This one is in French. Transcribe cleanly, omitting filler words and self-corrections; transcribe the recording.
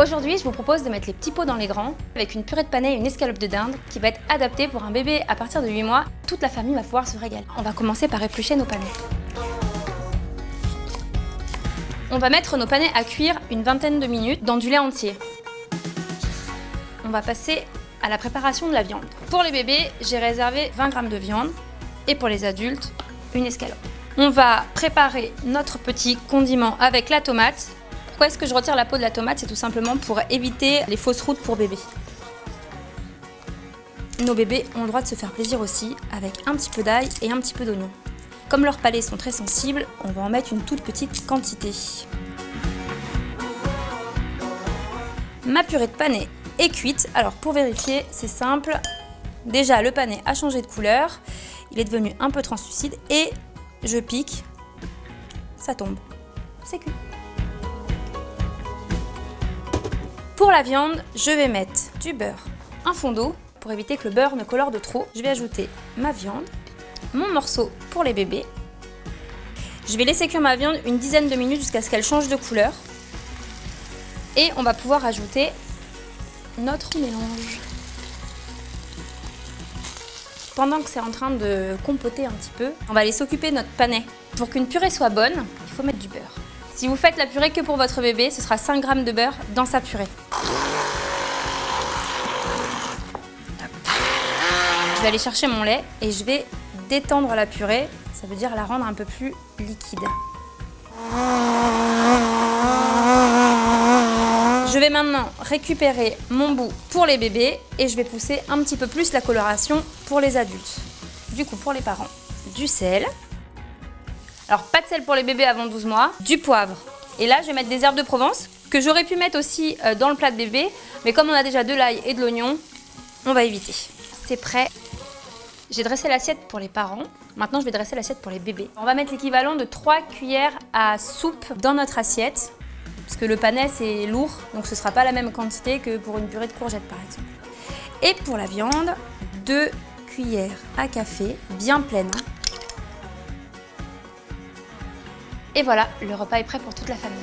Aujourd'hui, je vous propose de mettre les petits pots dans les grands avec une purée de panais et une escalope de dinde qui va être adaptée pour un bébé à partir de 8 mois. Toute la famille va pouvoir se régaler. On va commencer par éplucher nos panais. On va mettre nos panais à cuire une vingtaine de minutes dans du lait entier. On va passer à la préparation de la viande. Pour les bébés, j'ai réservé 20 g de viande et pour les adultes, une escalope. On va préparer notre petit condiment avec la tomate. Pourquoi est-ce que je retire la peau de la tomate? C'est tout simplement pour éviter les fausses routes pour bébés. Nos bébés ont le droit de se faire plaisir aussi avec un petit peu d'ail et un petit peu d'oignon. Comme leurs palais sont très sensibles, on va en mettre une toute petite quantité. Ma purée de panais est cuite. Alors pour vérifier, c'est simple. Déjà, le panais a changé de couleur. Il est devenu un peu translucide et je pique. Ça tombe. C'est cuit. Pour la viande, je vais mettre du beurre, un fond d'eau pour éviter que le beurre ne colore de trop. Je vais ajouter ma viande, mon morceau pour les bébés. Je vais laisser cuire ma viande une dizaine de minutes jusqu'à ce qu'elle change de couleur. Et on va pouvoir ajouter notre mélange. Pendant que c'est en train de compoter un petit peu, on va aller s'occuper de notre panais. Pour qu'une purée soit bonne, il faut mettre du beurre. Si vous faites la purée que pour votre bébé, ce sera 5 g de beurre dans sa purée. Je vais aller chercher mon lait et je vais détendre la purée. Ça veut dire la rendre un peu plus liquide. Je vais maintenant récupérer mon bout pour les bébés et je vais pousser un petit peu plus la coloration pour les adultes. Du coup, pour les parents, du sel. Alors, pas de sel pour les bébés avant 12 mois, du poivre. Et là, je vais mettre des herbes de Provence que j'aurais pu mettre aussi dans le plat de bébé. Mais comme on a déjà de l'ail et de l'oignon, on va éviter. C'est prêt. J'ai dressé l'assiette pour les parents. Maintenant, je vais dresser l'assiette pour les bébés. On va mettre l'équivalent de 3 cuillères à soupe dans notre assiette. Parce que le panais, c'est lourd, donc ce ne sera pas la même quantité que pour une purée de courgettes, par exemple. Et pour la viande, 2 cuillères à café, bien pleines. Et voilà, le repas est prêt pour toute la famille.